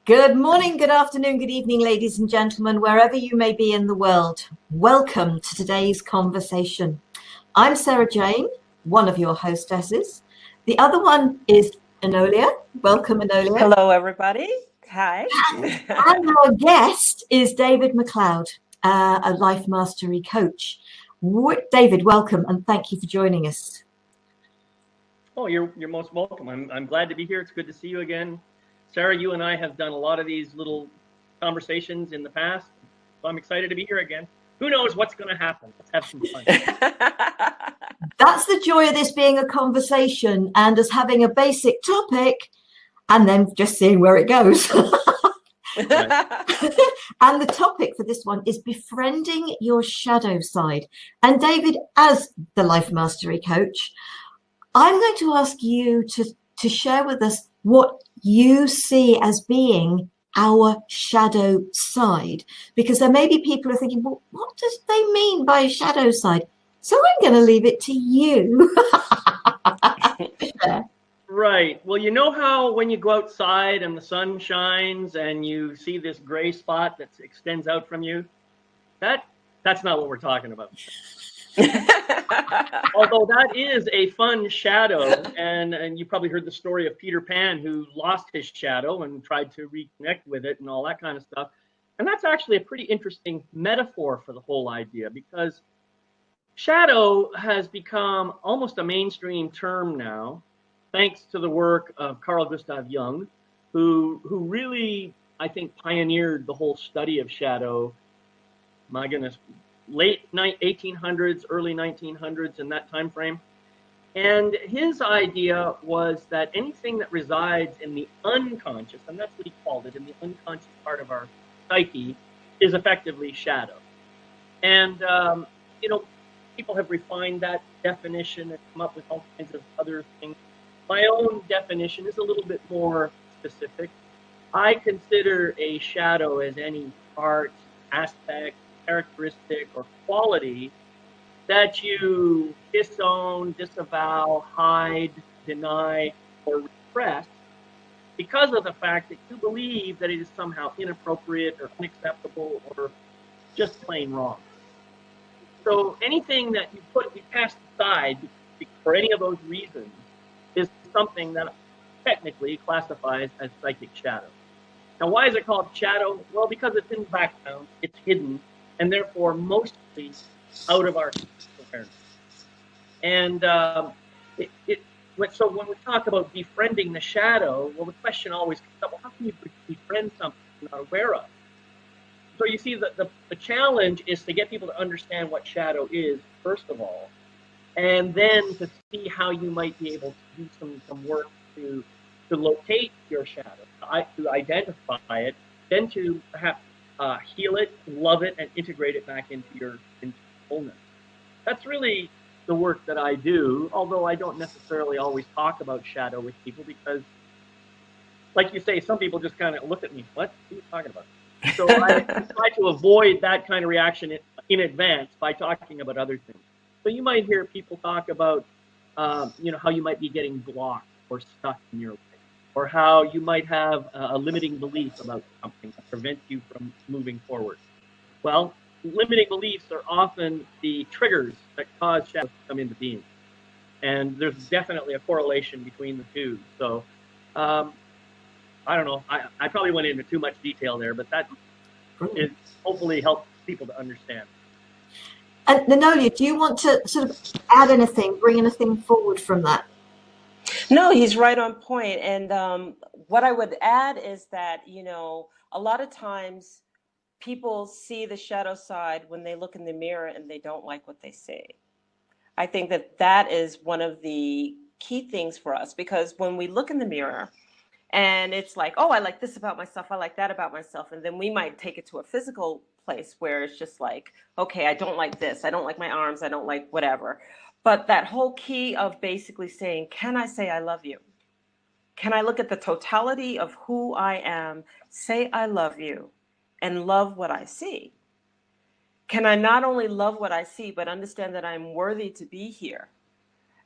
Good morning, good afternoon, good evening, ladies and gentlemen, wherever you may be in the world. Welcome to today's conversation. I'm Sara Jane, one of your hostesses. The other one is Enolia. Welcome, Enolia. Hello, everybody. Hi. And our guest is David McLeod, a life mastery coach. David, welcome, and thank you for joining us. Oh, you're most welcome. I'm glad to be here. It's good to see you again. Sara, you and I have done a lot of these little conversations in the past, so I'm excited to be here again. Who knows what's going to happen? Let's have some fun. That's the joy of this being a conversation and us having a basic topic and then just seeing where it goes. And the topic for this one is befriending your shadow side. And David, as the life mastery coach, I'm going to ask you to share with us what you see as being our shadow side, because there may be people who are thinking, well, what does they mean by shadow side? So I'm going to leave it to you. Right. Well, you know how when you go outside and the sun shines and you see this gray spot that extends out from you? That's not what we're talking about. Although that is a fun shadow, and you probably heard the story of Peter Pan who lost his shadow and tried to reconnect with it and all that kind of stuff. And that's actually a pretty interesting metaphor for the whole idea, because shadow has become almost a mainstream term now, thanks to the work of Carl Gustav Jung, who really, I think, pioneered the whole study of shadow. My goodness, late 1800s, early 1900s, in that time frame. And his idea was that anything that resides in the unconscious, and that's what he called it, in the unconscious part of our psyche, is effectively shadow. And, people have refined that definition and come up with all kinds of other things. My own definition is a little bit more specific. I consider a shadow as any part, aspect, characteristic, or quality that you disown, disavow, hide, deny, or repress because of the fact that you believe that it is somehow inappropriate or unacceptable or just plain wrong. So anything that you cast aside for any of those reasons is something that technically classifies as psychic shadow. Now, why is it called shadow? Well, because it's in the background, it's hidden, and therefore mostly out of our awareness. And so when we talk about befriending the shadow, well, the question always comes up, well, how can you befriend something you're not aware of? So you see, the challenge is to get people to understand what shadow is, first of all, and then to see how you might be able to do some work to locate your shadow, to identify it, then to perhaps heal it, love it, and integrate it back into your wholeness. That's really the work that I do, although I don't necessarily always talk about shadow with people because, like you say, some people just kind of look at me, what are you talking about? So I try to avoid that kind of reaction in advance by talking about other things. So you might hear people talk about, how you might be getting blocked or stuck in your life, or how you might have a limiting belief about something that prevents you from moving forward. Well, limiting beliefs are often the triggers that cause shadows to come into being. And there's definitely a correlation between the two. So, I don't know. I probably went into too much detail there, but that is hopefully helps people to understand. And Enolia, do you want to sort of add anything, bring anything forward from that? No, he's right on point. And what I would add is that, a lot of times people see the shadow side when they look in the mirror and they don't like what they see. I think that is one of the key things for us, because when we look in the mirror, and it's like, oh, I like this about myself, I like that about myself. And then we might take it to a physical place where it's just like, okay, I don't like this. I don't like my arms. I don't like whatever. But that whole key of basically saying, can I say I love you? Can I look at the totality of who I am, say I love you, and love what I see? Can I not only love what I see, but understand that I'm worthy to be here?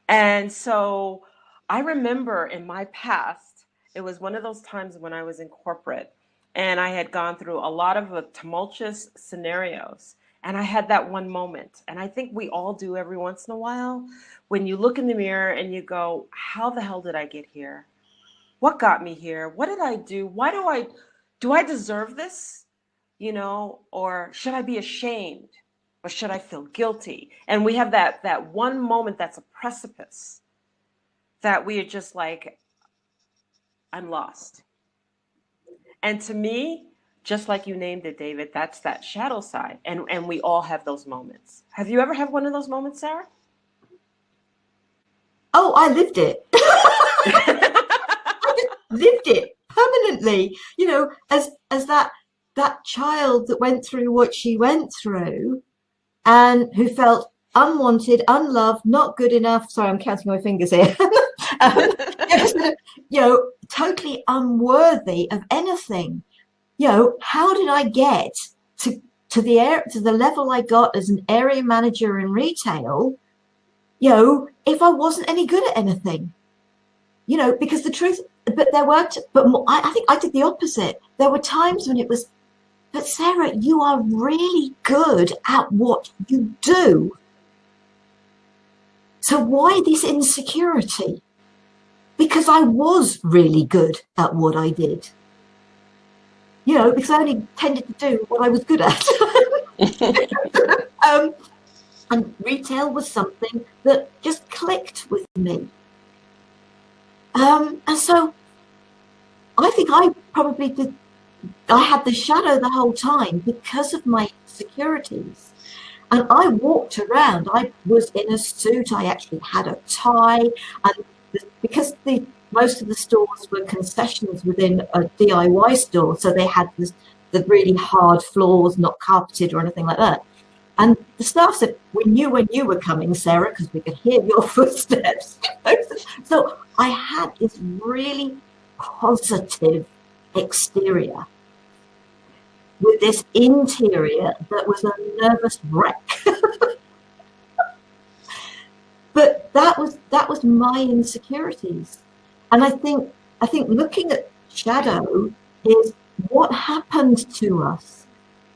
And so I remember in my past, it was one of those times when I was in corporate and I had gone through a lot of tumultuous scenarios. And I had that one moment. And I think we all do every once in a while, when you look in the mirror and you go, how the hell did I get here? What got me here? What did I do? Why do I deserve this? You know, or should I be ashamed? Or should I feel guilty? And we have that one moment that's a precipice that we are just like, I'm lost. And to me, just like you named it, David, that's that shadow side. And we all have those moments. Have you ever had one of those moments, Sarah? Oh, I lived it. I just lived it permanently. You know, as that child that went through what she went through and who felt unwanted, unloved, not good enough. Sorry, I'm counting my fingers here. You know, totally unworthy of anything. You know, how did I get to the level I got as an area manager in retail? You know, if I wasn't any good at anything, you know, because the truth, but there weren't. But I think I did the opposite. There were times when it was, but Sarah, you are really good at what you do. So why this insecurity? Because I was really good at what I did. You know, because I only tended to do what I was good at. And retail was something that just clicked with me. And so I think I probably did. I had the shadow the whole time because of my insecurities. And I walked around. I was in a suit. I actually had a tie. And because most of the stores were concessions within a DIY store, so they had the really hard floors, not carpeted or anything like that. And the staff said, we knew when you were coming, Sarah, because we could hear your footsteps. So I had this really positive exterior with this interior that was a nervous wreck. But that was my insecurities. And I think looking at shadow is what happened to us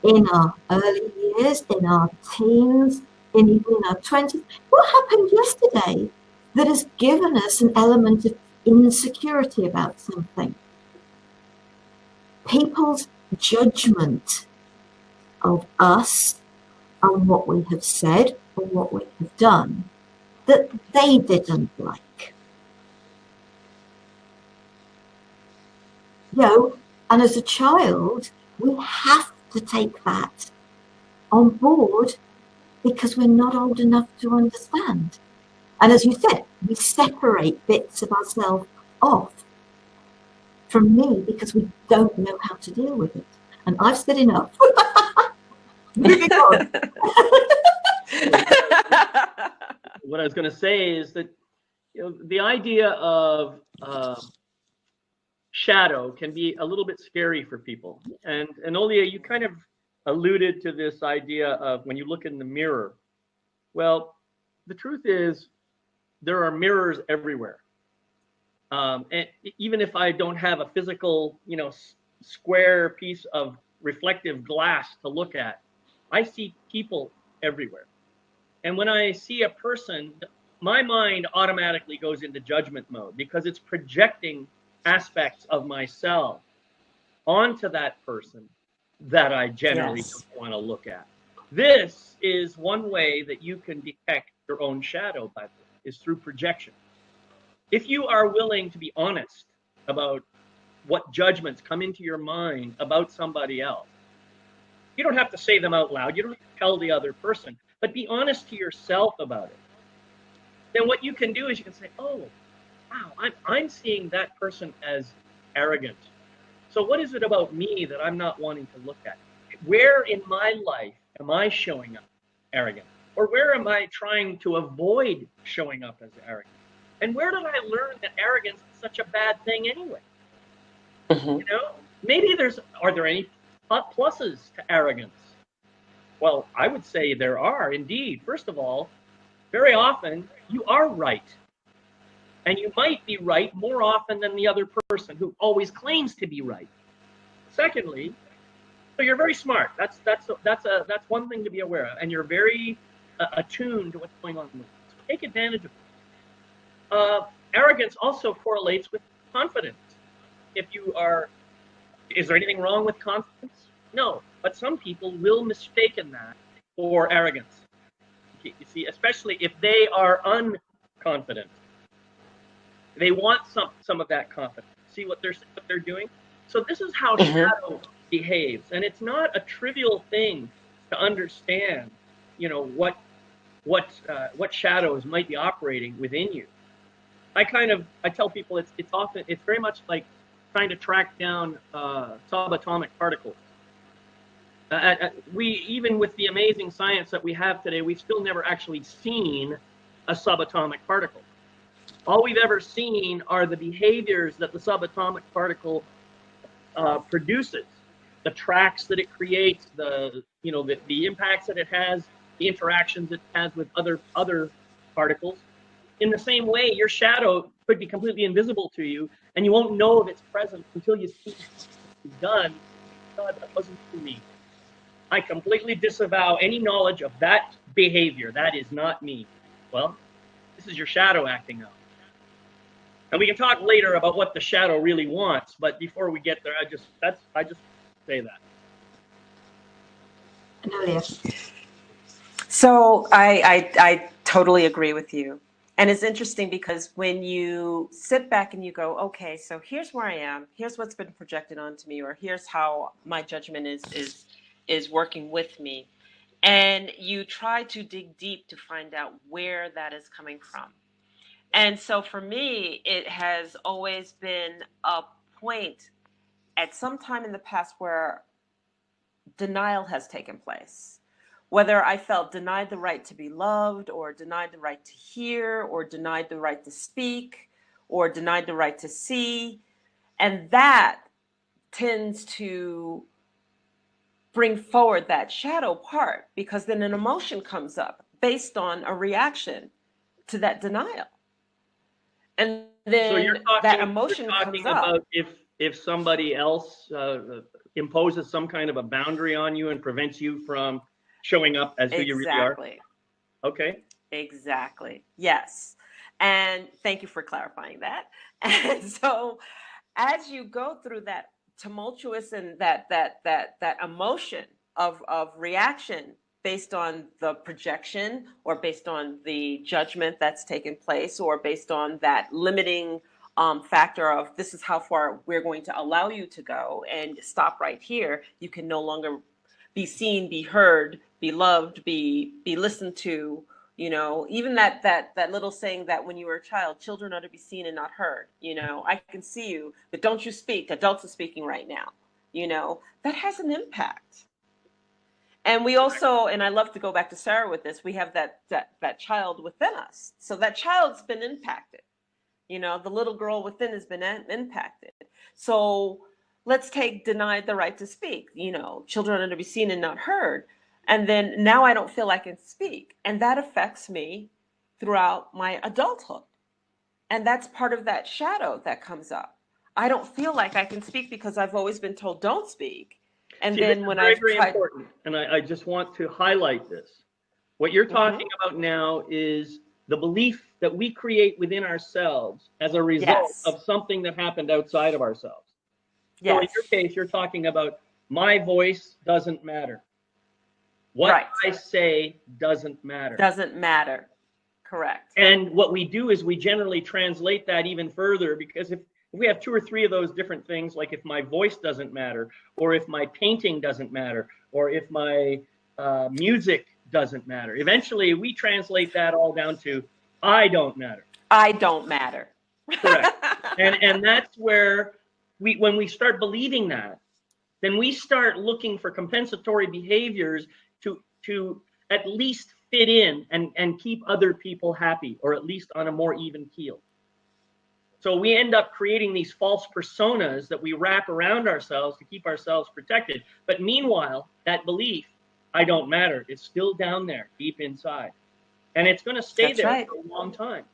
in our early years, in our teens, even in our 20s. What happened yesterday that has given us an element of insecurity about something? People's judgment of us on what we have said or what we have done that they didn't like. You know, and as a child, we have to take that on board because we're not old enough to understand. And as you said, we separate bits of ourselves off from me because we don't know how to deal with it. And I've said enough. Moving on. What I was going to say is that, you know, the idea of shadow can be a little bit scary for people. And Enolia, you kind of alluded to this idea of when you look in the mirror. Well, the truth is there are mirrors everywhere. And even if I don't have a physical, you know, square piece of reflective glass to look at, I see people everywhere. And when I see a person, my mind automatically goes into judgment mode because it's projecting aspects of myself onto that person that I generally don't want to look at. This is one way that you can detect your own shadow, by the way, is through projection. If you are willing to be honest about what judgments come into your mind about somebody else, you don't have to say them out loud. You don't have to tell the other person, but be honest to yourself about it. Then what you can do is you can say, oh, wow, I'm seeing that person as arrogant. So what is it about me that I'm not wanting to look at? Where in my life am I showing up arrogant? Or where am I trying to avoid showing up as arrogant? And where did I learn that arrogance is such a bad thing anyway? You know, maybe are there any pluses to arrogance? Well, I would say there are indeed. First of all, very often you are right. And you might be right more often than the other person who always claims to be right. Secondly, so you're very smart. That's one thing to be aware of, and you're very attuned to what's going on. So take advantage of it. Arrogance also correlates with confidence. If you are, is there anything wrong with confidence? No, but some people will mistake that for arrogance. You see, especially if they are unconfident, they want some of that confidence. See what they're doing. So this is how shadow behaves, and it's not a trivial thing to understand. You know what shadows might be operating within you. I tell people it's very much like trying to track down subatomic particles. Even with the amazing science that we have today, we've still never actually seen a subatomic particle. All we've ever seen are the behaviors that the subatomic particle produces, the tracks that it creates, the impacts that it has, the interactions it has with other particles. In the same way, your shadow could be completely invisible to you, and you won't know of its presence until you see it's done. God, that wasn't for me. I completely disavow any knowledge of that behavior. That is not me. Well, this is your shadow acting out. And we can talk later about what the shadow really wants, but before we get there, I just say that. Enolia. So I totally agree with you. And it's interesting because when you sit back and you go, okay, so here's where I am, here's what's been projected onto me, or here's how my judgment is working with me. And you try to dig deep to find out where that is coming from. And so for me, it has always been a point at some time in the past where denial has taken place. Whether I felt denied the right to be loved, or denied the right to hear, or denied the right to speak, or denied the right to see. And that tends to bring forward that shadow part, because then an emotion comes up based on a reaction to that denial. And then that emotion comes up. About if somebody else imposes some kind of a boundary on you and prevents you from showing up as who you really are. Okay. Exactly. Yes. And thank you for clarifying that. And so as you go through that tumultuous and that emotion of reaction based on the projection, or based on the judgment that's taken place, or based on that limiting factor of this is how far we're going to allow you to go, and stop right here. You can no longer be seen, be heard, be loved, be listened to. You know, even that little saying that when you were a child, children are to be seen and not heard. You know, I can see you, but don't you speak. Adults are speaking right now. You know, that has an impact. And we also, and I love to go back to Sarah with this, we have that child within us. So that child's been impacted. You know, the little girl within has been impacted. So let's take denied the right to speak. You know, children are to be seen and not heard. And then now I don't feel I can speak. And that affects me throughout my adulthood. And that's part of that shadow that comes up. I don't feel like I can speak because I've always been told don't speak. And then when I very important, and I just want to highlight this. What you're talking about now is the belief that we create within ourselves as a result of something that happened outside of ourselves. So in your case, you're talking about my voice doesn't matter. What I say doesn't matter. Doesn't matter. Correct. And what we do is we generally translate that even further, because if we have 2 or 3 of those different things, like if my voice doesn't matter, or if my painting doesn't matter, or if my music doesn't matter, eventually we translate that all down to I don't matter. I don't matter. Correct. And that's where when we start believing that, then we start looking for compensatory behaviors to at least fit in and keep other people happy, or at least on a more even keel. So we end up creating these false personas that we wrap around ourselves to keep ourselves protected. But meanwhile, that belief, I don't matter, is still down there deep inside. And it's going to stay there for a long time.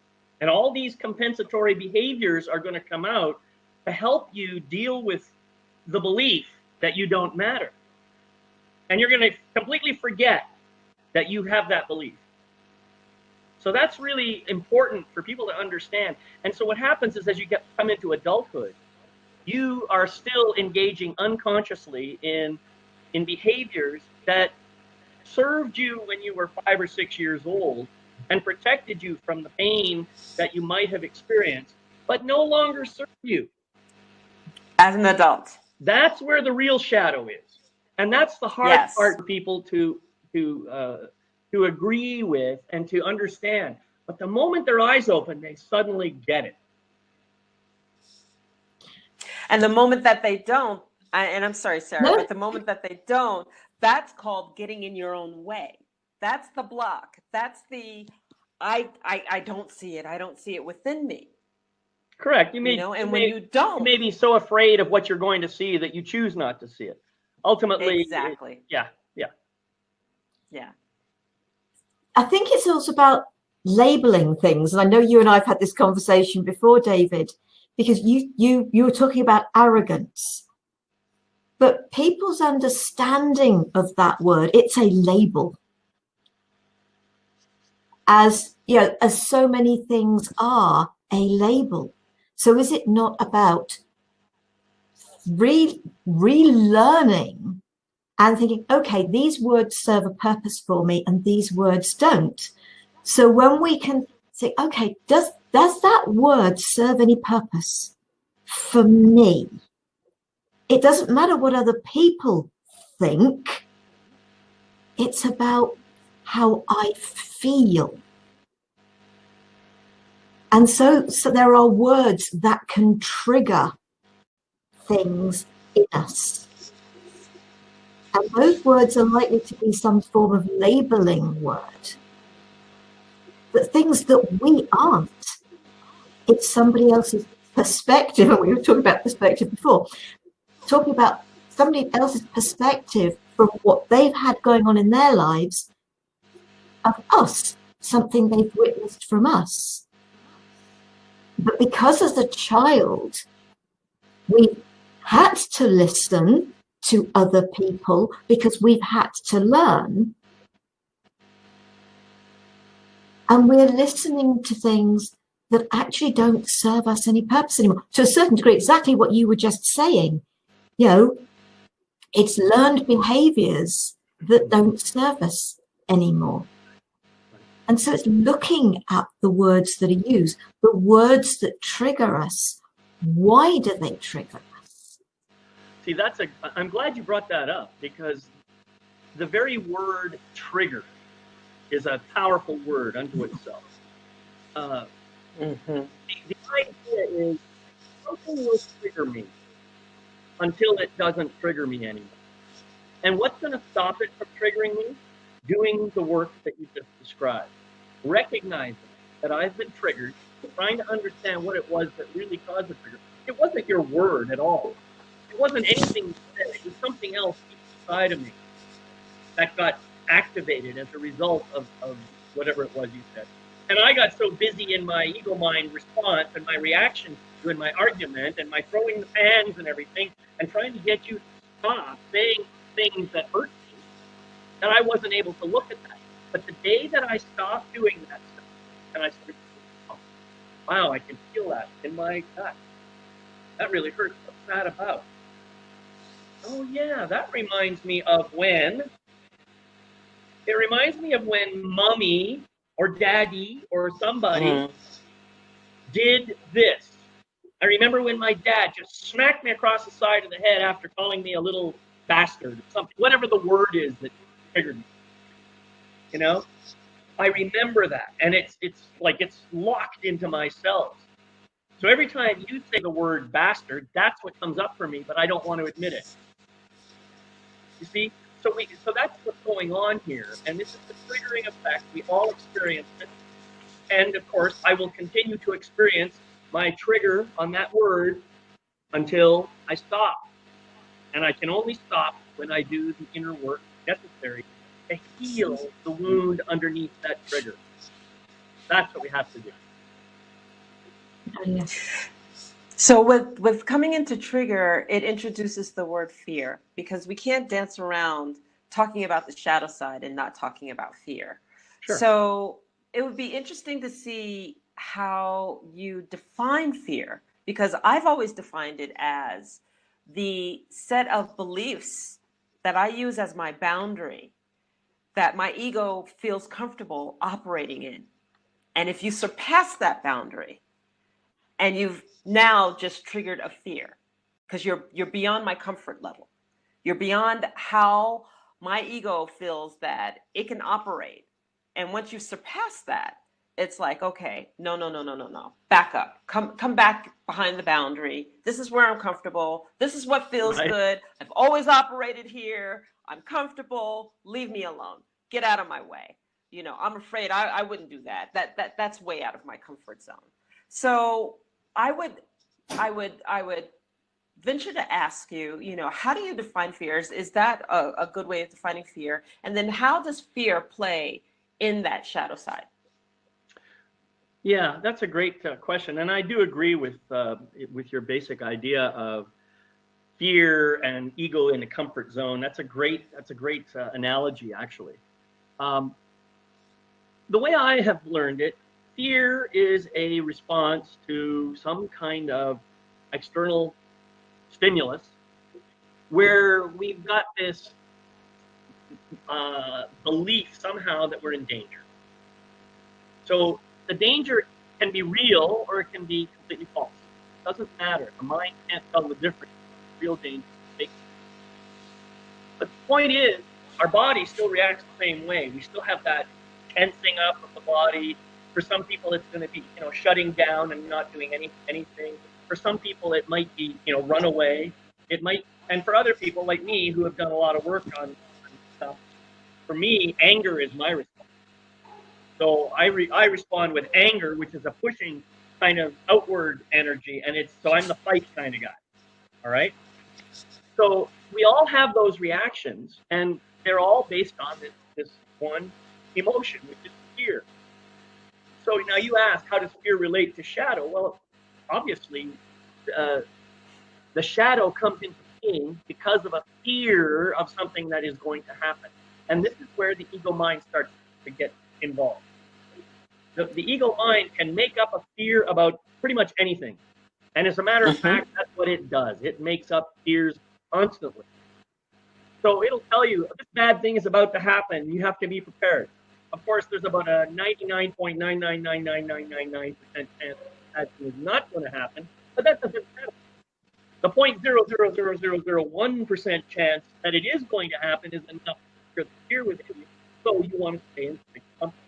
And all these compensatory behaviors are going to come out to help you deal with the belief that you don't matter. And you're going to completely forget that you have that belief. So that's really important for people to understand. And so what happens is, as you come into adulthood, you are still engaging unconsciously in behaviors that served you when you were 5 or 6 years old and protected you from the pain that you might have experienced, but no longer serve you as an adult. That's where the real shadow is, and that's the hard part for people to agree with and to understand. But the moment their eyes open, they suddenly get it. And the moment that they don't, and I'm sorry, Sarah, but the moment that they don't, that's called getting in your own way. That's the block. That's the, I don't see it. I don't see it within me. Correct. When you don't, you may be so afraid of what you're going to see that you choose not to see it. Ultimately, exactly. Yeah. I think it's also about labeling things, and I know you and I've had this conversation before, David, because you were talking about arrogance, but people's understanding of that word, it's a label, as you know, as so many things are a label. So is it not about relearning and thinking, okay, these words serve a purpose for me and these words don't? So when we can say, okay, does that word serve any purpose for me? It doesn't matter what other people think. It's about how I feel. And so there are words that can trigger things in us. And those words are likely to be some form of labeling word. But things that we aren't. It's somebody else's perspective. And we were talking about perspective before. Talking about somebody else's perspective from what they've had going on in their lives of us, something they've witnessed from us. But because as a child, we had to listen to other people because we've had to learn. And we're listening to things that actually don't serve us any purpose anymore. To a certain degree, exactly what you were just saying. You know, it's learned behaviors that don't serve us anymore. And so it's looking at the words that are used, the words that trigger us. Why do they trigger us? See, I'm glad you brought that up, because the very word trigger is a powerful word unto itself. The idea is something will trigger me until it doesn't trigger me anymore. And what's going to stop it from triggering me? Doing the work that you just described. Recognizing that I've been triggered, trying to understand what it was that really caused the trigger. It wasn't your word at all. It wasn't anything you said. It was something else inside of me that got activated as a result of whatever it was you said. And I got so busy in my ego mind response and my reaction to my argument and my throwing the pans and everything and trying to get you to stop saying things that hurt me, that I wasn't able to look at that. But the day that I stopped doing that stuff and I started, oh, wow, I can feel that in my gut. That really hurts. What's that about? Oh yeah, that reminds me of when mommy or daddy or somebody did this. I remember when my dad just smacked me across the side of the head after calling me a little bastard or something, whatever the word is that triggered me. You know, I remember that, and it's like it's locked into my cells. So every time you say the word bastard, that's what comes up for me, but I don't want to admit it. You see, so that's what's going on here, and this is the triggering effect. We all experience it, and of course, I will continue to experience my trigger on that word until I stop, and I can only stop when I do the inner work necessary to heal the wound underneath that trigger. That's what we have to do. So with coming into trigger, it introduces the word fear, because we can't dance around talking about the shadow side and not talking about fear. Sure. So it would be interesting to see how you define fear, because I've always defined it as the set of beliefs that I use as my boundary that my ego feels comfortable operating in. And if you surpass that boundary, and you've now just triggered a fear, because you're beyond my comfort level. You're beyond how my ego feels that it can operate. And once you surpass that, it's like, okay, no, no, no, no, no, no. Back up. Come back behind the boundary. This is where I'm comfortable. This is what feels Right. good. I've always operated here. I'm comfortable. Leave me alone. Get out of my way. I'm afraid I wouldn't do that. That's way out of my comfort zone. So I would venture to ask you, how do you define fears? Is that a good way of defining fear? And then how does fear play in that shadow side? Yeah, that's a great question, and I do agree with your basic idea of fear and ego in a comfort zone. That's a great analogy, actually. Um, the way I have learned it, fear is a response to some kind of external stimulus where we've got this belief somehow that we're in danger. So the danger can be real or it can be completely false. It doesn't matter. The mind can't tell the difference. Real danger, fake. But the point is, our body still reacts the same way. We still have that tensing up of the body. For some people, it's going to be, shutting down and not doing anything. For some people, it might be, run away. It might, and for other people like me who have done a lot of work on stuff, for me, anger is my response. So I respond with anger, which is a pushing kind of outward energy, and so I'm the fight kind of guy. All right. So we all have those reactions, and they're all based on this one emotion, which is fear. So now you ask, how does fear relate to shadow? Well, obviously, the shadow comes into being because of a fear of something that is going to happen. And this is where the ego mind starts to get involved. The ego mind can make up a fear about pretty much anything. And as a matter of fact, that's what it does. It makes up fears constantly. So it'll tell you this bad thing is about to happen. You have to be prepared. Of course, there's about a 99.9999999% chance that is not going to happen, but that doesn't matter. The 0.0000001% chance that it is going to happen is enough to trigger the fear within you. So you want to stay in safe company.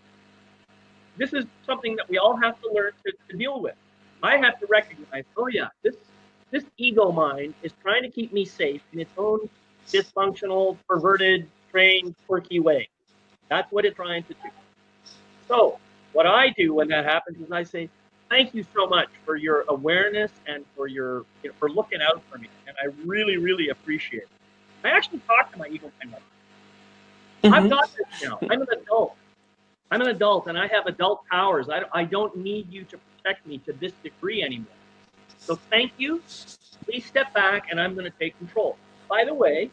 This is something that we all have to learn to deal with. I have to recognize, oh yeah, this ego mind is trying to keep me safe in its own dysfunctional, perverted, strange, quirky way. That's what it's trying to do. So what I do when that happens is I say, thank you so much for your awareness and for for looking out for me. And I really, really appreciate it. I actually talk to my ego mind. I've got this now. I'm an adult. I'm an adult and I have adult powers. I don't need you to protect me to this degree anymore. So thank you. Please step back and I'm going to take control. By the way,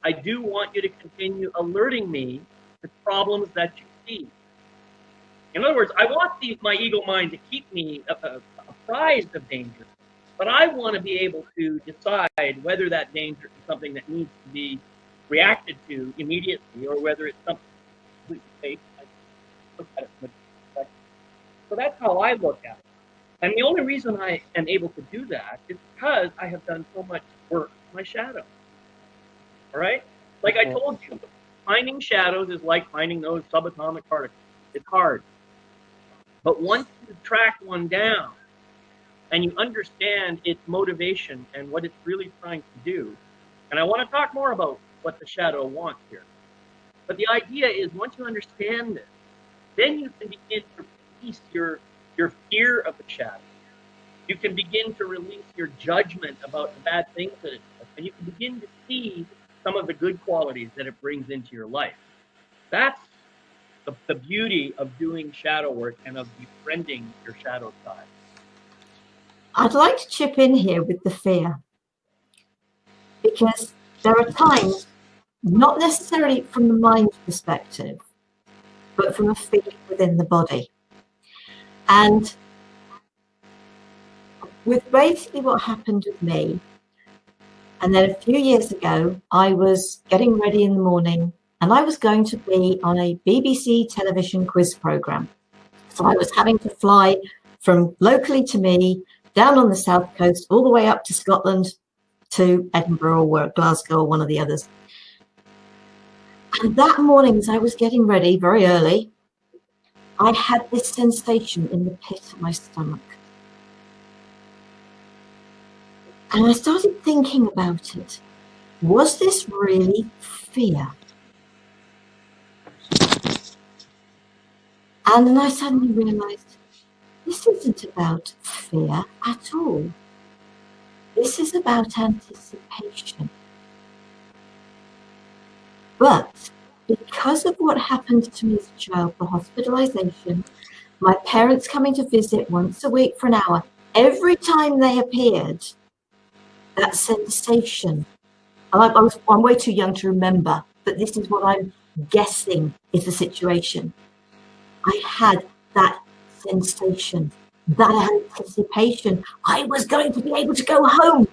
I do want you to continue alerting me to problems that you see. In other words, I want my ego mind to keep me apprised of danger, but I want to be able to decide whether that danger is something that needs to be reacted to immediately or whether it's something completely safe. Look at it from a perspective. So that's how I look at it. And the only reason I am able to do that is because I have done so much work on my shadow. All right? Like I told you, finding shadows is like finding those subatomic particles. It's hard. But once you track one down and you understand its motivation and what it's really trying to do, and I want to talk more about what the shadow wants here. But the idea is once you understand this, then you can begin to release your fear of the shadow. You can begin to release your judgment about the bad things that it does, and you can begin to see some of the good qualities that it brings into your life. That's the beauty of doing shadow work and of befriending your shadow side. I'd like to chip in here with the fear, because there are times, not necessarily from the mind perspective, but from a feeling within the body. And with basically what happened with me, and then a few years ago, I was getting ready in the morning and I was going to be on a BBC television quiz program. So I was having to fly from locally to me, down on the south coast, all the way up to Scotland, to Edinburgh or Glasgow or one of the others. And that morning, as I was getting ready very early, I had this sensation in the pit of my stomach. And I started thinking about it. Was this really fear? And then I suddenly realized this isn't about fear at all. This is about anticipation. But because of what happened to me as a child, the hospitalization, my parents coming to visit once a week for an hour, every time they appeared, that sensation, I'm way too young to remember, but this is what I'm guessing is the situation. I had that sensation, that anticipation. I was going to be able to go home.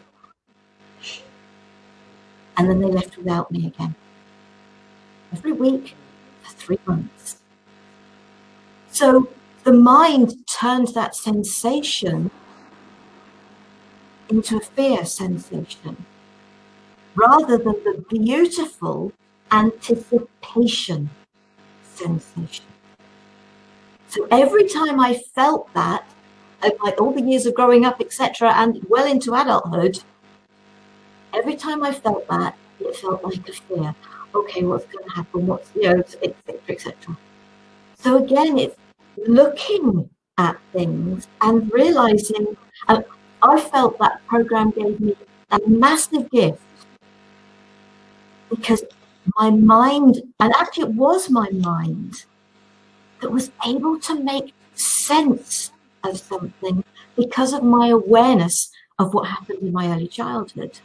And then they left without me again. Every week for 3 months. So the mind turned that sensation into a fear sensation, rather than the beautiful anticipation sensation. So every time I felt that, like all the years of growing up, etc., and well into adulthood, every time I felt that, it felt like a fear. Okay, what's going to happen? What's, etc., etc. So again, it's looking at things and realizing, and I felt that program gave me a massive gift, because my mind, and actually it was my mind, that was able to make sense of something because of my awareness of what happened in my early childhood.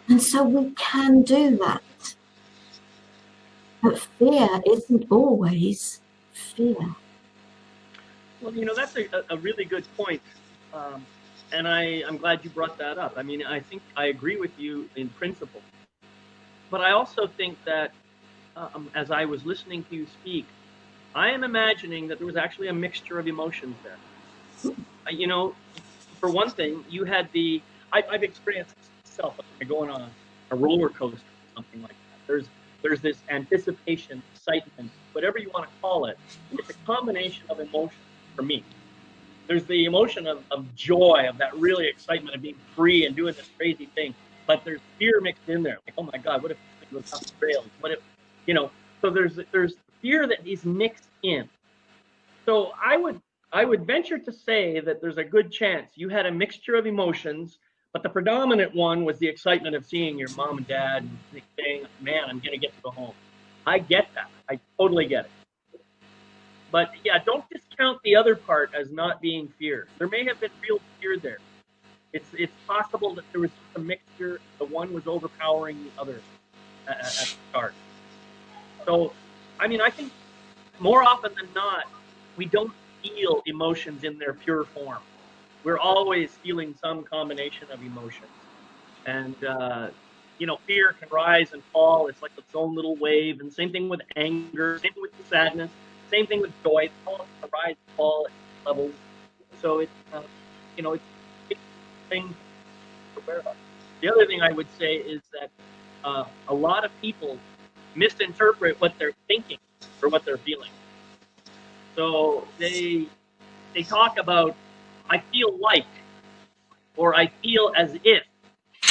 And so we can do that. But fear isn't always fear. Well, that's a really good point. And I'm glad you brought that up. I mean, I think I agree with you in principle. But I also think that as I was listening to you speak, I am imagining that there was actually a mixture of emotions there. For one thing, you had I've experienced myself going on a roller coaster or something like that. There's this anticipation, excitement, whatever you want to call it. It's a combination of emotions for me. There's the emotion of joy, of that really excitement of being free and doing this crazy thing. But there's fear mixed in there. Like, oh my God, what if this thing goes off the rails? What if, so there's fear that is mixed in. So I would venture to say that there's a good chance you had a mixture of emotions, but the predominant one was the excitement of seeing your mom and dad and saying, man, I'm going to get to go home. I get that. I totally get it. But yeah, don't discount the other part as not being fear. There may have been real fear there. It's possible that there was a mixture. The one was overpowering the other at the start. So, I mean, I think more often than not, we don't feel emotions in their pure form. We're always feeling some combination of emotions. And, fear can rise and fall. It's like its own little wave. And same thing with anger, same thing with sadness, same thing with joy. It's all rise and fall at levels. So it's, it's a thing to aware of. The other thing I would say is that a lot of people misinterpret what they're thinking or what they're feeling. So they talk about, I feel like, or I feel as if.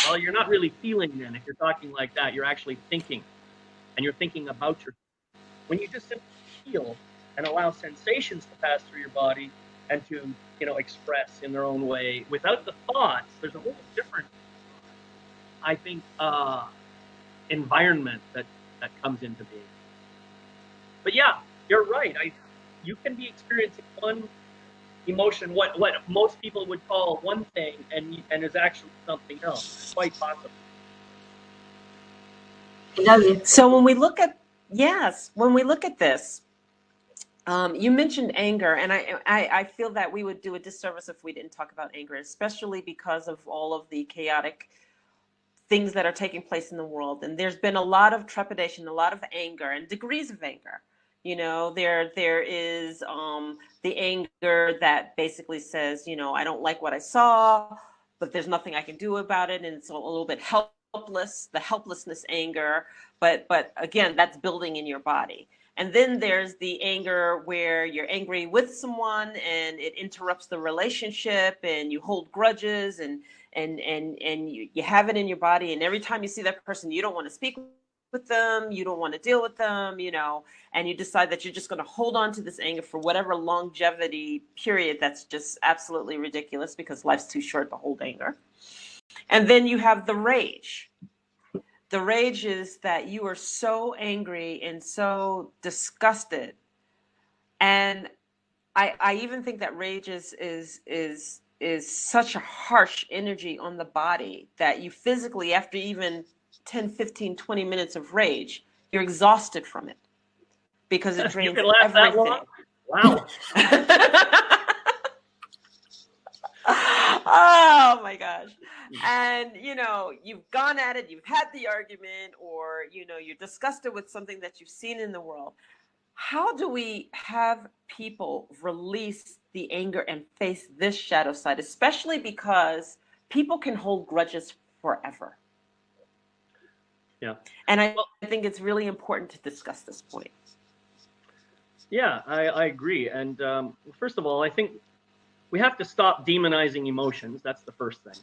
Well, you're not really feeling then. If you're talking like that, you're actually thinking, and you're thinking about your. When you just simply feel and allow sensations to pass through your body and to, express in their own way without the thoughts, there's a whole different, I think, environment that comes into being. But yeah, you're right. You can be experiencing one, emotion, what most people would call one thing and is actually something else, quite possible. So when we look at, yes, when we look at this, you mentioned anger, and I feel that we would do a disservice if we didn't talk about anger, especially because of all of the chaotic things that are taking place in the world. And there's been a lot of trepidation, a lot of anger, and degrees of anger. You know, there is the anger that basically says, you know, I don't like what I saw, but there's nothing I can do about it, and it's a little bit helpless, the helplessness anger. But again, that's building in your body. And then there's the anger where you're angry with someone and it interrupts the relationship and you hold grudges and you have it in your body. And every time you see that person, you don't want to speak with them, you don't want to deal with them, you know, and you decide that you're just going to hold on to this anger for whatever longevity period. That's just absolutely ridiculous because life's too short to hold anger. And then you have the rage. The rage is that you are so angry and so disgusted. And I even think that rage is such a harsh energy on the body that you physically, after even 10, 15, 20 minutes of rage, you're exhausted from it because it drains you can laugh everything. That long? Wow. Oh my gosh. And you know, you've gone at it, you've had the argument, or you know, you're disgusted with something that you've seen in the world. How do we have people release the anger and face this shadow side, especially because people can hold grudges forever? Yeah. And I think it's really important to discuss this point. Yeah, I agree. And first of all, I think we have to stop demonizing emotions. That's the first thing.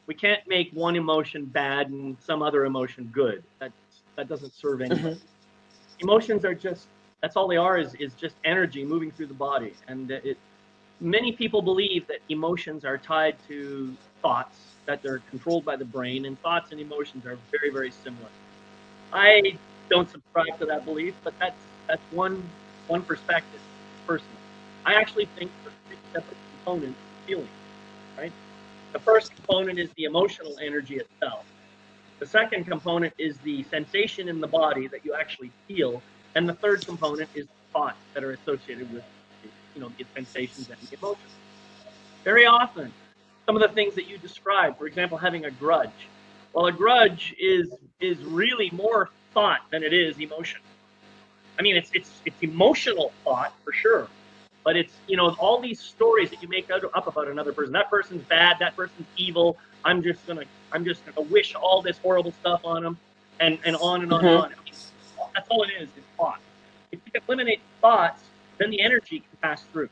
We can't make one emotion bad and some other emotion good. That doesn't serve anybody. Emotions are just, that's all they are, is just energy moving through the body. And many people believe that emotions are tied to thoughts, that they're controlled by the brain, and thoughts and emotions are very, very similar. I don't subscribe to that belief, but that's one perspective, personally. I actually think there's three separate components of feeling, right? The first component is the emotional energy itself. The second component is the sensation in the body that you actually feel. And the third component is the thoughts that are associated with, you know, the sensations and the emotions. Very often, some of the things that you described, for example, having a grudge. Well, a grudge is really more thought than it is emotion. I mean, it's emotional thought for sure, but it's, you know, all these stories that you make up about another person. That person's bad. That person's evil. I'm just gonna wish all this horrible stuff on them, and on and on and on. I mean, that's all it is thought. If you eliminate thoughts, then the energy can pass through.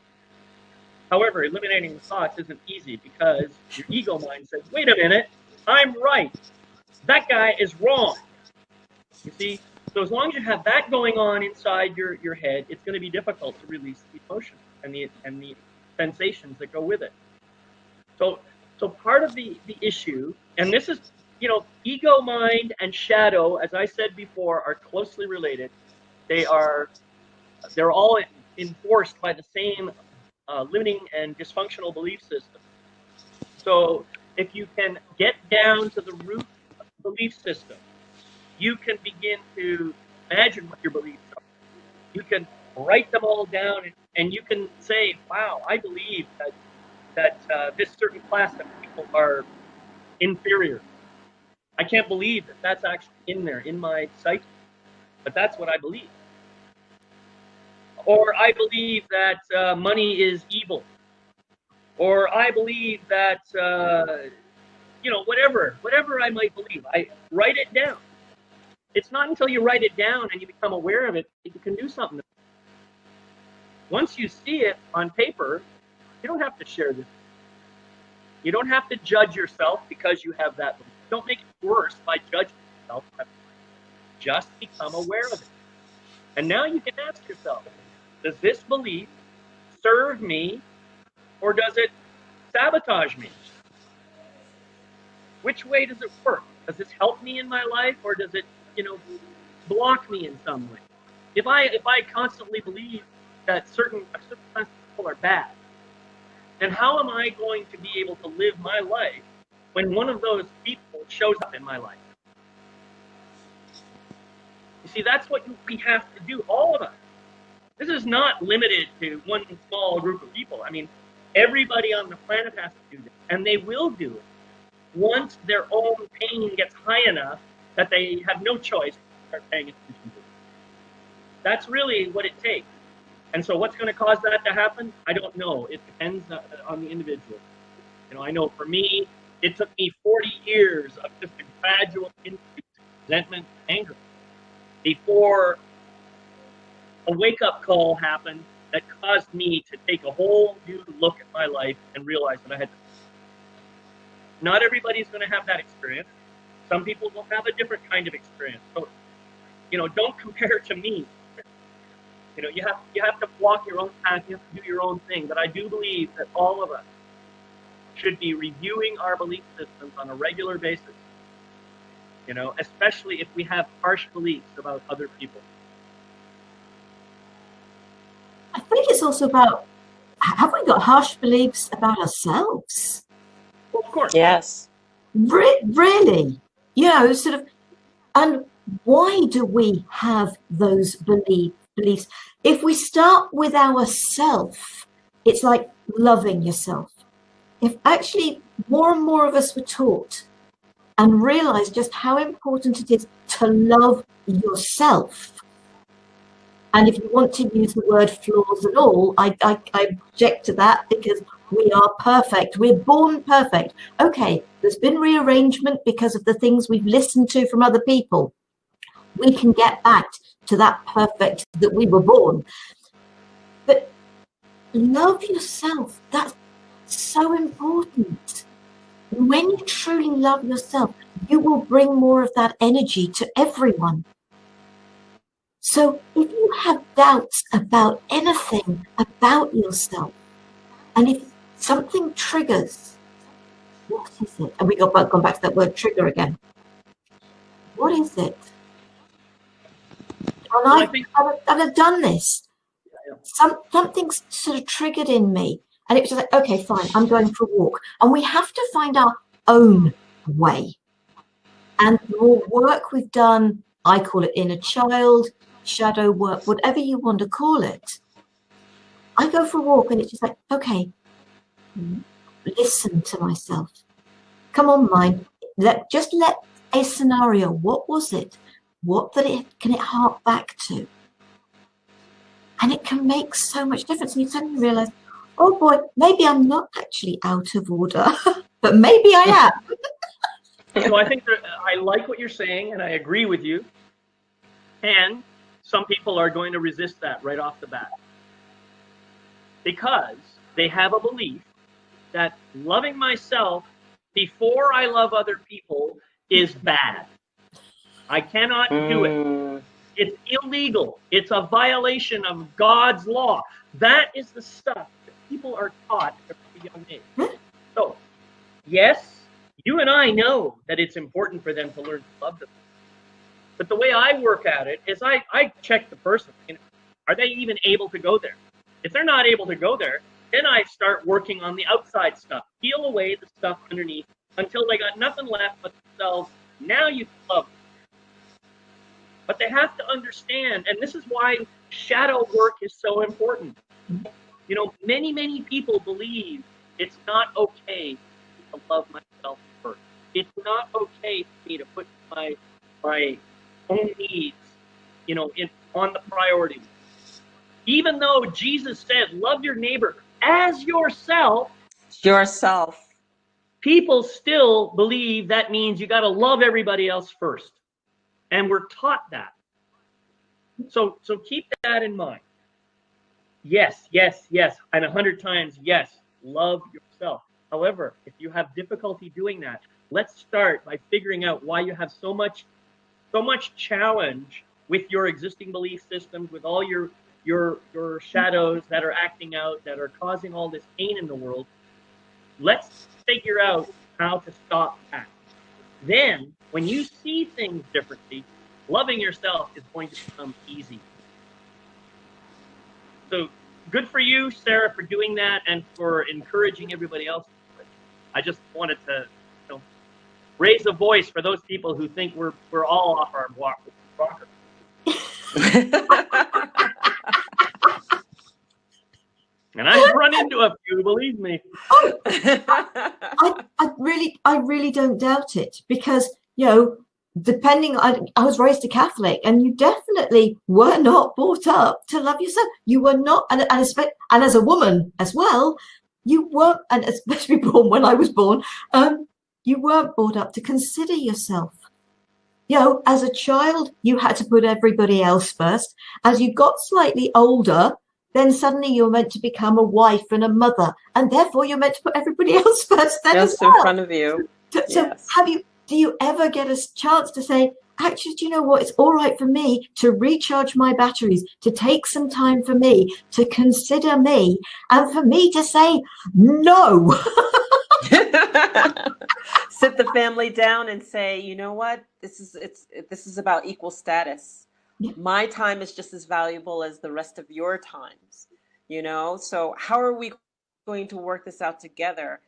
However, eliminating the thoughts isn't easy because your ego mind says, "Wait a minute, I'm right. That guy is wrong." You see. So as long as you have that going on inside your head, it's going to be difficult to release the emotion and the sensations that go with it. So part of the issue, and this is, you know, ego mind and shadow, as I said before, are closely related. They're all enforced by the same limiting and dysfunctional belief system. So if you can get down to the root of the belief system, you can begin to imagine what your beliefs are. You can write them all down, and you can say, "Wow, I believe that this certain class of people are inferior. I can't believe that that's actually in there, in my psyche, but that's what I believe." Or I believe that money is evil. Or I believe that, you know, whatever I might believe, I write it down. It's not until you write it down and you become aware of it that you can do something. Once you see it on paper, you don't have to share this. You don't have to judge yourself because you have that belief. Don't make it worse by judging yourself. Just become aware of it. And now you can ask yourself, does this belief serve me or does it sabotage me? Which way does it work? Does this help me in my life or does it, you know, block me in some way? If I constantly believe that certain class of people are bad, then how am I going to be able to live my life when one of those people shows up in my life? You see, that's what we have to do, all of us. This is not limited to one small group of people. I mean, everybody on the planet has to do this, and they will do it once their own pain gets high enough that they have no choice to start paying attention to it. That's really what it takes. And so what's going to cause that to happen? I don't know. It depends on the individual. You know, I know for me, it took me 40 years of just a gradual increase in resentment and anger before a wake-up call happened that caused me to take a whole new look at my life and realize that I had to. Not everybody's going to have that experience. Some people will have a different kind of experience. So, you know, don't compare to me. You know, you have to walk your own path. You have to do your own thing. But I do believe that all of us should be reviewing our belief systems on a regular basis. You know, especially if we have harsh beliefs about other people. I think it's also about, have we got harsh beliefs about ourselves? Well, of course. Yes. Really? You know, sort of, and why do we have those beliefs? If we start with ourself, it's like loving yourself. If actually more and more of us were taught and realize just how important it is to love yourself. And if you want to use the word flaws at all, I object to that, because we are perfect. We're born perfect. Okay, there's been rearrangement because of the things we've listened to from other people. We can get back to that perfect that we were born. But love yourself. That's so important. When you truly love yourself, you will bring more of that energy to everyone. So if you have doubts about anything about yourself, and if something triggers, what is it? And we gone back to that word trigger again. What is it? And I've done this. Something's sort of triggered in me. And it was just like, okay, fine, I'm going for a walk. And we have to find our own way. And the more work we've done, I call it inner child, shadow work, whatever you want to call it. I go for a walk and it's just like, okay, listen to myself. Come on, mind. Let a scenario. What was it? What can it hark back to? And it can make so much difference. And you suddenly realize, oh boy, maybe I'm not actually out of order, but maybe I am. So I think I like what you're saying, and I agree with you. And some people are going to resist that right off the bat, because they have a belief that loving myself before I love other people is bad. I cannot do it. It's illegal. It's a violation of God's law. That is the stuff that people are taught at a pretty young age. So, yes, you and I know that it's important for them to learn to love them. But the way I work at it is I check the person. You know, are they even able to go there? If they're not able to go there, then I start working on the outside stuff. Peel away the stuff underneath until they got nothing left but themselves. Now you can love them. But they have to understand, and this is why shadow work is so important. You know, many people believe it's not okay to love myself first. It's not okay for me to put my own needs, you know, on the priority list. Even though Jesus said, love your neighbor as yourself. People still believe that means you got to love everybody else first. And we're taught that. So keep that in mind. Yes, and 100 times yes, love yourself. However, if you have difficulty doing that, let's start by figuring out why you have so much challenge with your existing belief systems, with all your shadows that are acting out, that are causing all this pain in the world. Let's figure out how to stop that. Then, when you see things differently, loving yourself is going to become easy. So good for you, Sarah, for doing that and for encouraging everybody else. I just wanted to, you know, raise a voice for those people who think we're all off our rocker. And I've run into a few, believe me. Oh, I really don't doubt it, because, you know, depending, I was raised a Catholic, and you definitely were not brought up to love yourself. You were not, and as a woman as well, you weren't, and especially born when I was born, you weren't brought up to consider yourself. You know, as a child, you had to put everybody else first. As you got slightly older, then suddenly you're meant to become a wife and a mother, and therefore you're meant to put everybody else first then as well. In front of you. So Yes. do you ever get a chance to say, actually, do you know what? It's all right for me to recharge my batteries, to take some time for me, to consider me, and for me to say no. Sit the family down and say, you know what? This is about equal status. Yeah. My time is just as valuable as the rest of your times, you know? So how are we going to work this out together,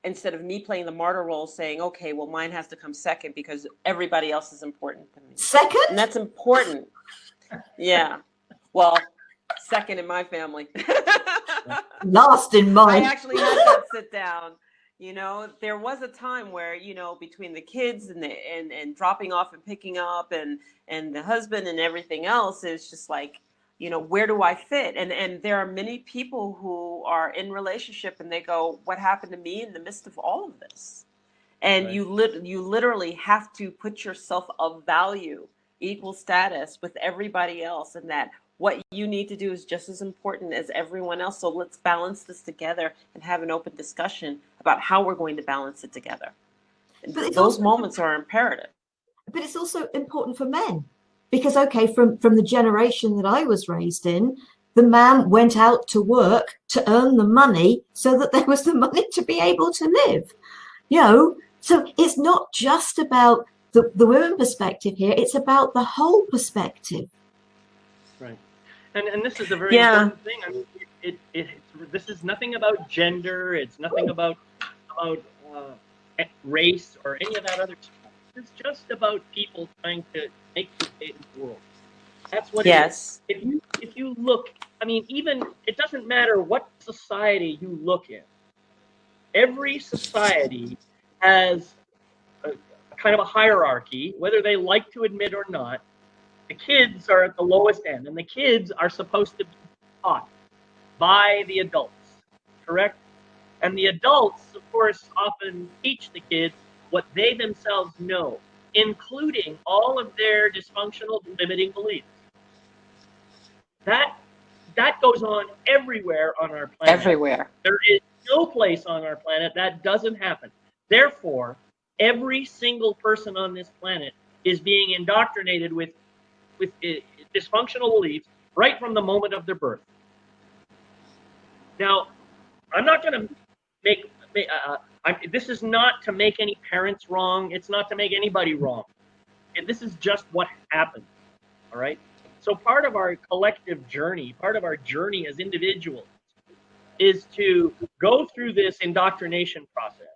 instead of me playing the martyr role saying, okay, well, mine has to come second because everybody else is important to me. Second? And that's important. Yeah. Well, second in my family. Last in mine. I actually had that sit down. You know, there was a time where, you know, between the kids and dropping off and picking up and the husband and everything else, it's just like, you know, where do I fit? And there are many people who are in relationship and they go, what happened to me in the midst of all of this? And right. You literally have to put yourself of value, equal status with everybody else, and that what you need to do is just as important as everyone else. So let's balance this together and have an open discussion about how we're going to balance it together. Those moments are imperative. But it's also important for men, because, okay, from the generation that I was raised in, the man went out to work to earn the money so that there was the money to be able to live. You know, so it's not just about the women perspective here, it's about the whole perspective. Right. And this is a very important thing. I mean, this is nothing about gender. It's nothing about race or any of that other stuff. It's just about people trying to make their way in the world. That's what it is. If you look, I mean, even it doesn't matter what society you look in. Every society has a kind of a hierarchy, whether they like to admit or not. The kids are at the lowest end, and the kids are supposed to be taught by the adults, correct? And the adults, of course, often teach the kids what they themselves know, including all of their dysfunctional, limiting beliefs. That goes on everywhere on our planet. Everywhere. There is no place on our planet that doesn't happen. Therefore, every single person on this planet is being indoctrinated with dysfunctional beliefs right from the moment of their birth. Now, I'm not going to make this is not to make any parents wrong. It's not to make anybody wrong. And this is just what happens. All right. So part of our collective journey, part of our journey as individuals, is to go through this indoctrination process,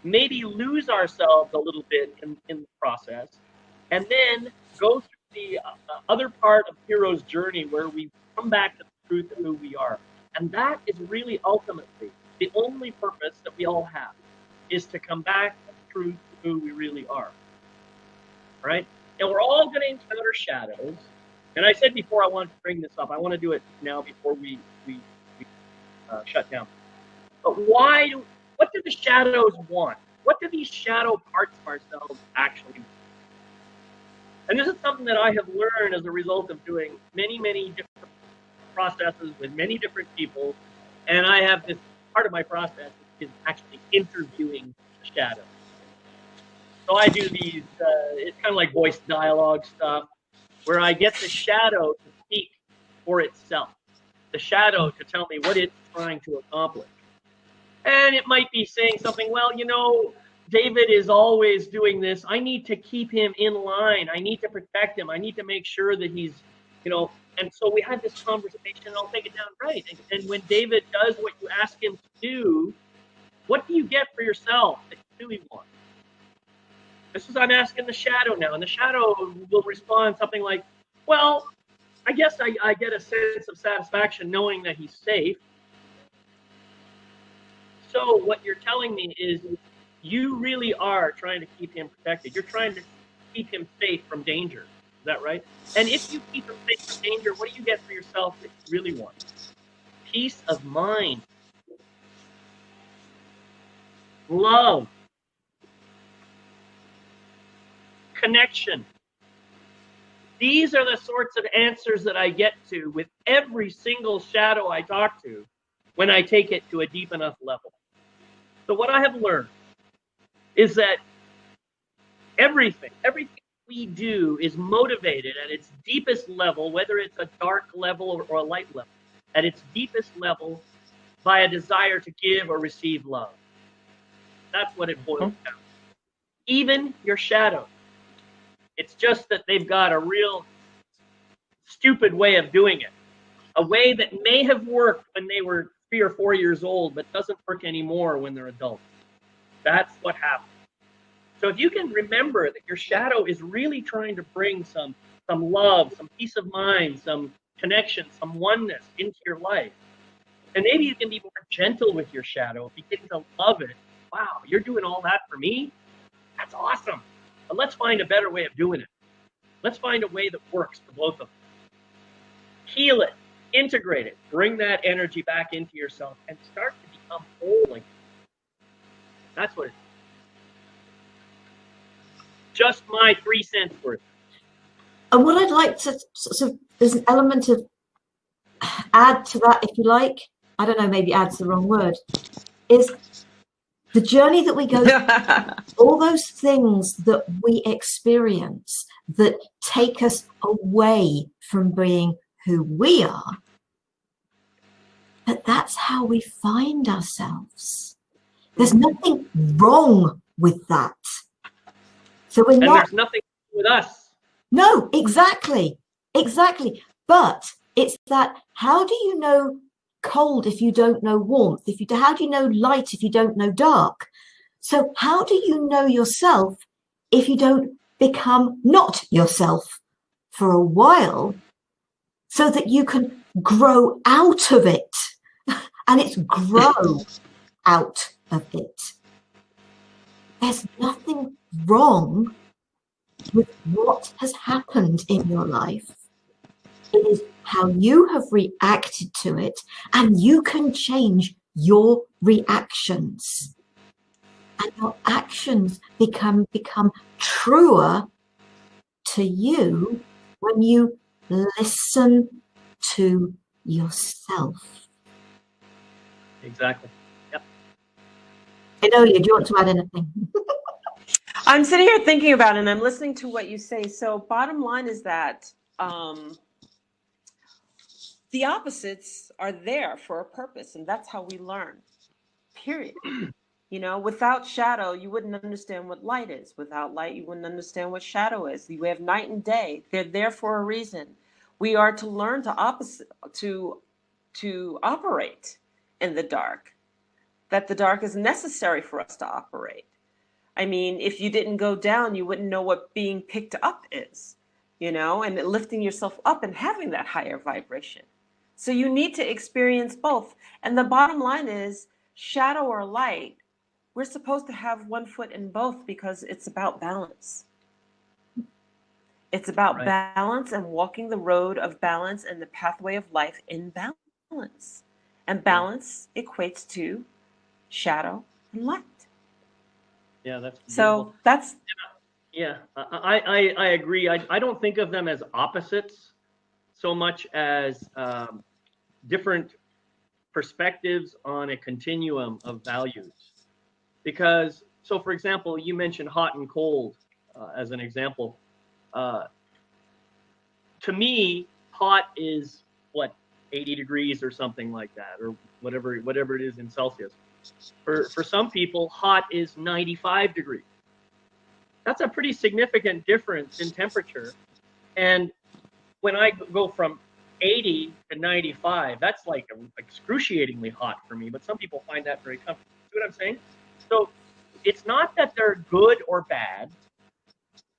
maybe lose ourselves a little bit in the process, and then go through the other part of Hero's journey where we come back to the truth of who we are. And that is really ultimately the only purpose that we all have, is to come back to the truth of who we really are. Right? And we're all going to encounter shadows. And I said before I wanted to bring this up. I want to do it now before we shut down. But what do the shadows want? What do these shadow parts of ourselves actually want? And this is something that I have learned as a result of doing many, many different processes with many different people. And I have this part of my process is actually interviewing the shadow. So I do these, it's kind of like voice dialogue stuff, where I get the shadow to speak for itself, the shadow to tell me what it's trying to accomplish. And it might be saying something, well, you know, David is always doing this. I need to keep him in line. I need to protect him. I need to make sure that he's, you know, And so we had this conversation, and I'll take it down right. And when David does what you ask him to do, what do you get for yourself that you really want? This is, I'm asking the shadow now, and the shadow will respond something like, well, I guess I get a sense of satisfaction knowing that he's safe. So what you're telling me is you really are trying to keep him protected. You're trying to keep him safe from danger. Is that right? And if you keep him safe from danger, what do you get for yourself that you really want? Peace of mind. Love. Connection. These are the sorts of answers that I get to with every single shadow I talk to when I take it to a deep enough level. So what I have learned is that everything we do is motivated at its deepest level, whether it's a dark level or a light level, at its deepest level by a desire to give or receive love. That's what it boils down. Even your shadow. It's just that they've got a real stupid way of doing it. A way that may have worked when they were 3 or 4 years old, but doesn't work anymore when they're adults. That's what happens. So if you can remember that your shadow is really trying to bring some love, some peace of mind, some connection, some oneness into your life, and maybe you can be more gentle with your shadow. If you get to love it, wow, you're doing all that for me? That's awesome. But let's find a better way of doing it. Let's find a way that works for both of them. Heal it, integrate it, bring that energy back into yourself, and start to become whole again. That's what it is. Just my 3 cents worth. And what I'd like to sort of, there's an element of add to that, if you like. I don't know, maybe add's the wrong word. Is the journey that we go through, all those things that we experience that take us away from being who we are, but that's how we find ourselves. There's nothing wrong with that. So we're not. There's nothing with us. No, exactly. But it's that, how do you know cold if you don't know warmth? How do you know light if you don't know dark? So how do you know yourself if you don't become not yourself for a while, so that you can grow out of it? And it's grow out of it. There's nothing wrong with what has happened in your life. It is how you have reacted to it, and you can change your reactions. And your actions become truer to you when you listen to yourself. Exactly. Yep. Enolia, do you want to add anything? I'm sitting here thinking about it, and I'm listening to what you say. So bottom line is that the opposites are there for a purpose, and that's how we learn, period. You know, without shadow, you wouldn't understand what light is. Without light, you wouldn't understand what shadow is. We have night and day. They're there for a reason. We are to learn to operate in the dark, that the dark is necessary for us to operate. I mean, if you didn't go down, you wouldn't know what being picked up is, you know, and lifting yourself up and having that higher vibration. So you need to experience both. And the bottom line is, shadow or light, we're supposed to have one foot in both, because it's about balance. It's about balance and walking the road of balance and the pathway of life in balance. And balance equates to shadow and light. Yeah, that's beautiful. So that's. Yeah, I agree. I don't think of them as opposites so much as different perspectives on a continuum of values. Because, so for example, you mentioned hot and cold as an example. To me, hot is what, 80 degrees or something like that, or whatever it is in Celsius. For some people, hot is 95 degrees. That's a pretty significant difference in temperature. And when I go from 80 to 95. That's like excruciatingly hot for me, but some people find that very comfortable. See what I'm saying? So it's not that they're good or bad.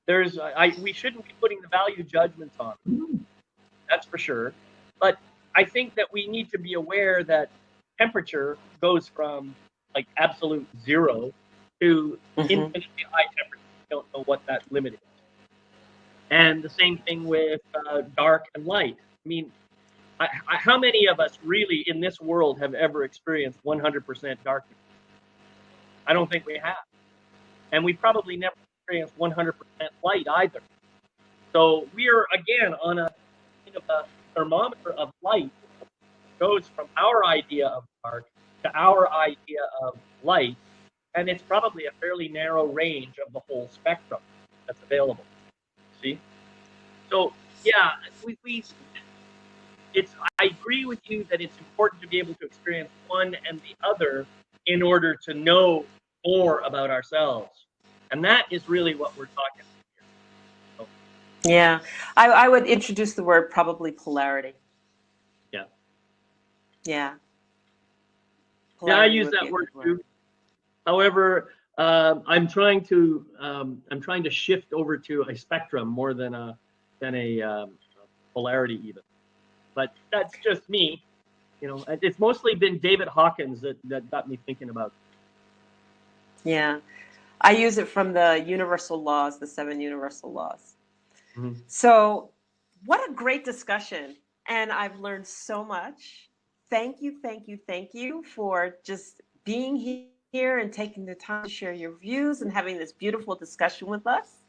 We shouldn't be putting the value judgments on them. That's for sure. But I think that we need to be aware that temperature goes from like absolute 0 to infinitely high temperature. We don't know what that limit is. And the same thing with dark and light. I mean, how many of us really in this world have ever experienced 100% darkness? I don't think we have. And we probably never experienced 100% light either. So we are, again, on a thermometer of light. It goes from our idea of dark to our idea of light. And it's probably a fairly narrow range of the whole spectrum that's available. See? So, yeah, I agree with you that it's important to be able to experience one and the other in order to know more about ourselves. And that is really what we're talking about here. So, yeah, I would introduce the word probably polarity. Yeah. Yeah. Yeah, I use that word too. However, I'm trying to shift over to a spectrum more than a polarity even. But that's just me. You know, it's mostly been David Hawkins that got me thinking about it. Yeah. I use it from the universal laws, the 7 universal laws. Mm-hmm. So what a great discussion. And I've learned so much. Thank you for just being here and taking the time to share your views and having this beautiful discussion with us.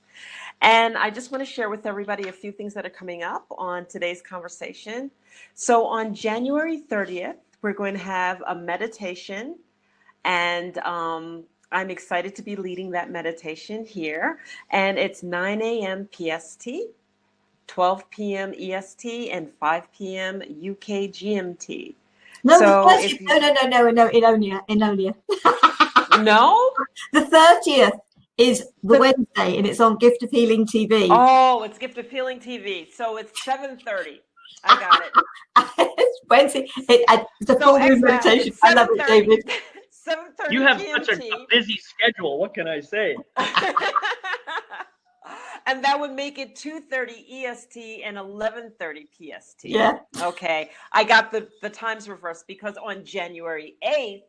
And I just want to share with everybody a few things that are coming up on today's conversation. So on January 30th, we're going to have a meditation, and I'm excited to be leading that meditation here. And it's 9 a.m. PST, 12 p.m. EST, and 5 p.m. UK GMT. No, so the 30th, no, Enolia. No? The 30th is the Wednesday, and it's on Gift of Healing TV. Oh, it's Gift of Healing TV. So it's 7:30. I got it. It's Wednesday. It's a full moon meditation. I love it, David. 7:30 You have GMT. such a busy schedule. What can I say? And that would make it 2:30 EST and 11:30 PST. Yeah. Okay. I got the times reversed because on January 8th,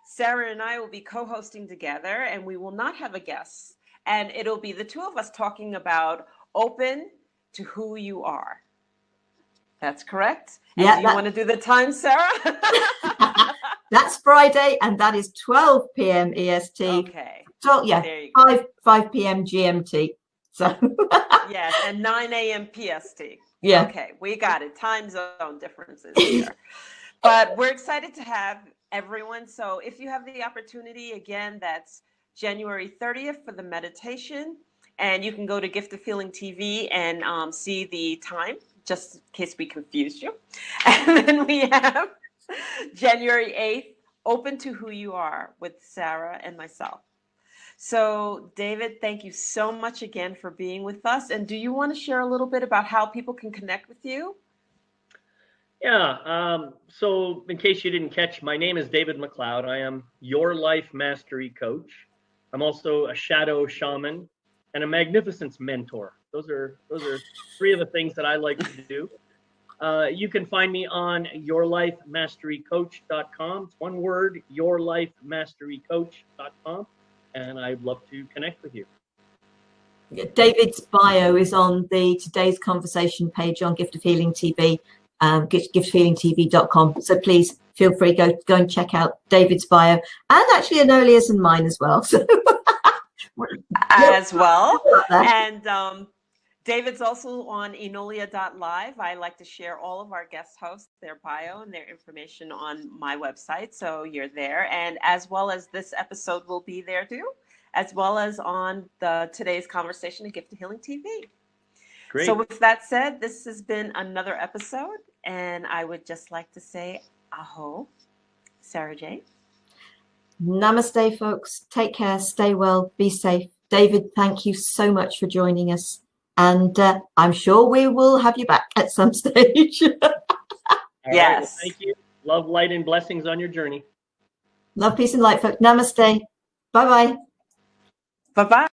Sara and I will be co-hosting together, and we will not have a guest. And it'll be the two of us talking about open to who you are. That's correct? And yeah. Do you want to do the time, Sara? That's Friday, and that is 12 p.m. EST. Okay. So yeah, 5 p.m. GMT. So yes, and 9 a.m. PST. Yeah. Okay, we got it. Time zone differences here. But we're excited to have everyone. So if you have the opportunity, again, that's January 30th for the meditation. And you can go to Gift of Healing TV and see the time, just in case we confused you. And then we have January 8th, Open to Who You Are with Sara and myself. So, David, thank you so much again for being with us. And do you want to share a little bit about how people can connect with you? Yeah. So in case you didn't catch, my name is David McLeod. I am your life mastery coach. I'm also a shadow shaman and a magnificence mentor. Those are 3 of the things that I like to do. You can find me on yourlifemasterycoach.com. It's one word, yourlifemasterycoach.com. And I'd love to connect with you. David's bio is on the today's conversation page on Gift of Healing TV, giftofhealingtv.com. So please feel free, go and check out David's bio, and actually Enolia's and mine as well. So as well. And David's also on Enolia.live. I like to share all of our guest hosts, their bio and their information on my website. So you're there. And as well as this episode will be there too, as well as on today's conversation at Gift of Healing TV. Great. So with that said, this has been another episode. And I would just like to say aho, Sara Jane. Namaste, folks. Take care. Stay well. Be safe. David, thank you so much for joining us. And I'm sure we will have you back at some stage. All right, Yes. well, thank you. Love, light, and blessings on your journey. Love, peace, and light, folks. Namaste. Bye-bye. Bye-bye.